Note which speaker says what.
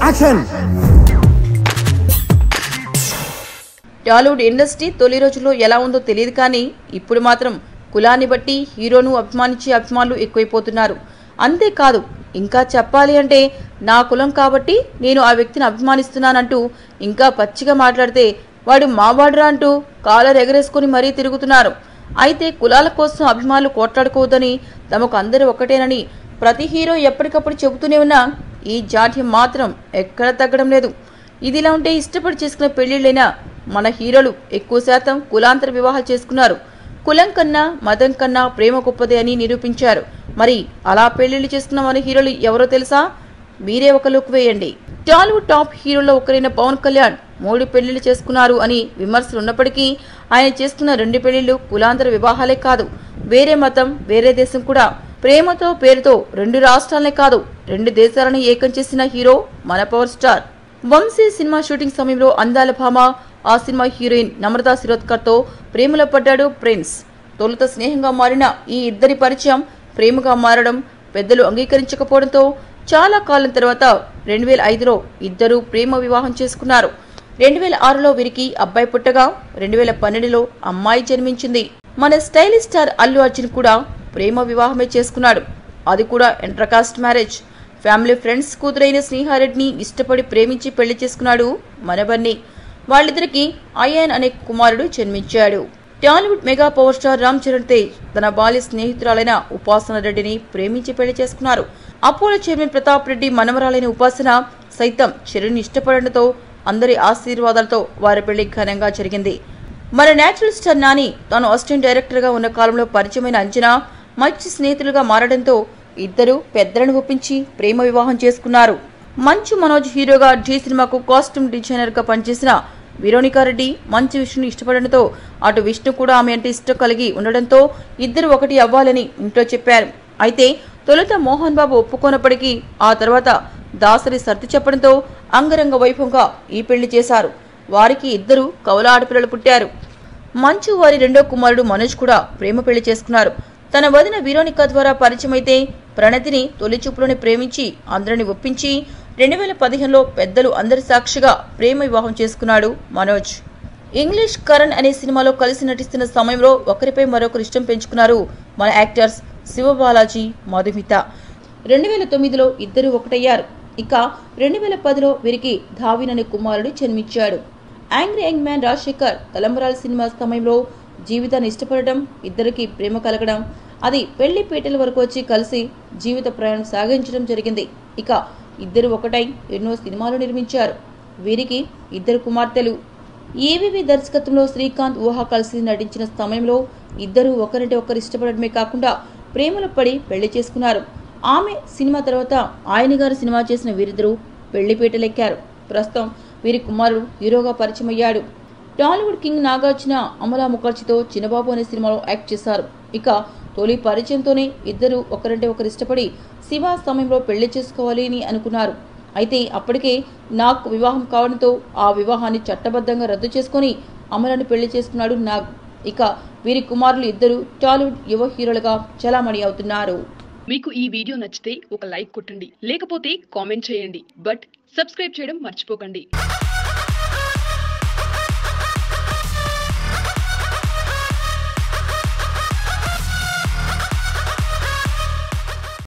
Speaker 1: Action.
Speaker 2: Tollywood industry తొలి రోజుల్లో ఎలా ఉందో తెలియదు కానీ ఇప్పుడు మాత్రం కులాన్ని బట్టి హీరోను అభిమానించే అభిమానులు ఎక్కువైపోతున్నారు. అంతేకాదు ఇంకా చెప్పాలి అంటే నా కులం కాబట్టి నేను ఆ వ్యక్తిని అభిమానిస్తున్నానంటూ ఇంకా పచ్చిగా మాట్లాడితే వాడు మావాడురా అంటూ కాలర్ ఎగరేసుకుని మరీ తిరుగుతున్నారు. అయితే కులాల కోసం అభిమానులు కొట్లాడుకోవద్దని, తమకు అందరూ ఒకటేనని ప్రతి హీరో ఎప్పటికప్పుడు చెబుతూనే ఉన్నా ఈ జాడ్యం మాత్రం ఎక్కడ తగ్గడం లేదు. ఇదిలా ఉంటే ఇష్టపడి చేసుకున్న పెళ్లిళ్ళైనా మన హీరోలు ఎక్కువ శాతం కులాంతర వివాహాలు చేసుకున్నారు. కులం కన్నా మతం కన్నా ప్రేమ గొప్పదే అని నిరూపించారు. మరి అలా పెళ్లిళ్లు చేసుకున్న మన హీరోలు ఎవరో తెలుసా? మీరే ఒక లుక్ వేయండి. టాలీవుడ్ టాప్ హీరోలో ఒకరైన పవన్ కళ్యాణ్ 3 పెళ్లిళ్లు చేసుకున్నారు అని విమర్శలు ఉన్నప్పటికీ ఆయన చేసుకున్న 2 పెళ్లిళ్లు కులాంతర వివాహాలే కాదు, వేరే మతం వేరే దేశం కూడా ప్రేమతో పేరుతో 2 రాష్ట్రాలనే కాదు 2 దేశాలను ఏకం చేసిన హీరో మన power star. Vamsi cinema shooting సమయంలో అందాల భామ, ఆ సినిమా హీరోయిన్ నమ్రతా శిరోద్కర్తో ప్రేమలో పడ్డాడు ప్రిన్స్. తొలుత స్నేహంగా మారిన ఈ ఇద్దరి పరిచయం ప్రేమగా మారడం పెద్దలు అంగీకరించకపోవడంతో చాలా కాలం తర్వాత 2005లో ఇద్దరు ప్రేమ వివాహం చేసుకున్నారు. 2006లో వీరికి అబ్బాయి పుట్టగా 2012లో అమ్మాయి జన్మించింది. మన స్టైలిష్ స్టార్ అల్లు అర్జున్ కూడా ప్రేమ వివాహమే చేసుకున్నాడు. అది కూడా ఇంటర్కాస్ట్ మ్యారేజ్. ఫ్యామిలీ ఫ్రెండ్స్ కూతురైన స్నేహారెడ్డిని ఇష్టపడి ప్రేమించి పెళ్లి చేసుకున్నాడు మన బన్నీ. వాళ్ళిద్దరికి అయాన్ అనే కుమారుడు జన్మించాడు. Tollywood mega power star Ram Charan Tej తన బాల్య స్నేహితురాలైన ఉపాసన రెడ్డిని ప్రేమించి పెళ్లి చేసుకున్నారు. అపోలో చైర్మన్ ప్రతాప్ రెడ్డి మనవరాలైన ఉపాసన సైతం చరణ్ ఇష్టపడడంతో అందరి ఆశీర్వాదాలతో వారి పెళ్లి ఘనంగా జరిగింది. మన నేచురల్ స్టార్ నాని తాను అసిస్టెంట్ డైరెక్టర్ గా ఉన్న కాలంలో పరిచయమైన అంజనా మంచి స్నేహితులుగా మారడంతో ఇద్దరు పెద్దలను ఒప్పించి ప్రేమ వివాహం చేసుకున్నారు. మంచు మనోజ్ హీరోగా ఢీ సినిమాకు కాస్ట్యూమ్ డిజైనర్ గా పనిచేసిన వెరోనికా రెడ్డి మంచు విష్ణుని ఇష్టపడడంతో అటు విష్ణు కూడా ఆమె అంటే ఇష్టం కలిగి ఉండడంతో ఇద్దరు ఒకటి అవ్వాలని ఇంట్లో చెప్పారు. అయితే తొలుత మోహన్ బాబు ఒప్పుకోనప్పటికీ ఆ తర్వాత దాసరి సర్ది చెప్పడంతో అంగరంగ వైభవంగా ఈ పెళ్లి చేశారు. వారికి ఇద్దరు కవల ఆడపిల్లలు పుట్టారు. మంచు వారి రెండో కుమారుడు మనోజ్ కూడా ప్రేమ పెళ్లి చేసుకున్నారు. తన వదిన వెరోనికా ద్వారా పరిచయమైతే ప్రణతిని తొలి చూపులోనే ప్రేమించి అందరిని ఒప్పించి 2015లో పెద్దలు అందరి సాక్షిగా ప్రేమ వివాహం చేసుకున్నాడు మనోజ్. ఇంగ్లీష్ కరణ్ అనే సినిమాలో కలిసి నటిస్తున్న సమయంలో ఒకరిపై మరొకరు ఇష్టం పెంచుకున్నారు మన యాక్టర్స్ శివబాలాజీ, మధుమిత. 2009లో ఇద్దరు ఒకటయ్యారు. ఇక 2010లో వీరికి ధావిన్ అనే కుమారుడు జన్మించాడు. యాంగ్రీ యంగ్ మ్యాన్ రాజశేఖర్ తలంబరాల సినిమా సమయంలో జీవితాన్ని ఇష్టపడటం, ఇద్దరికి ప్రేమ కలగడం, అది పెళ్లి పీటల వరకు వచ్చి కలిసి జీవిత ప్రయాణం సాగించడం జరిగింది. ఇక ఇద్దరు ఒకటై ఎన్నో సినిమాలు నిర్మించారు. వీరికి ఇద్దరు కుమార్తెలు. ఏవివి దర్శకత్వంలో శ్రీకాంత్ ఊహా కలిసి నటించిన సమయంలో ఇద్దరు ఒకరంటే ఒకరు ఇష్టపడటమే కాకుండా ప్రేమలో పడి పెళ్లి చేసుకున్నారు. ఆమె సినిమా తర్వాత ఆయన గారు సినిమా చేసిన వీరిద్దరూ పెళ్లి పీటలెక్కారు. ప్రస్తుతం వీరి కుమారుడు హీరోగా పరిచయం అయ్యాడు. టాలీవుడ్ కింగ్ నాగార్జున అమలా ముఖర్జీతో చిన్నబాబు అనే సినిమాలో యాక్ట్ చేశారు. ఇక తొలి పరిచయంతోనే ఇద్దరు ఒకరంటే ఒకరు ఇష్టపడి శివ సమయంలో పెళ్లి చేసుకోవాలి అని అనుకున్నారు. అయితే అప్పటికే నాగ్ వివాహం కావడంతో ఆ వివాహాన్ని చట్టబద్ధంగా రద్దు చేసుకుని అమలను పెళ్లి చేసుకున్నాడు నాగ్. ఇక వీరి కుమారులు ఇద్దరు టాలీవుడ్ యువ హీరోలుగా చలామణి అవుతున్నారు.
Speaker 3: మీకు ఈ వీడియో నచ్చితే ఒక లైక్ కొట్టండి, లేకపోతే కామెంట్ చేయండి. బట్ సబ్స్క్రైబ్ చేయడం మర్చిపోకండి.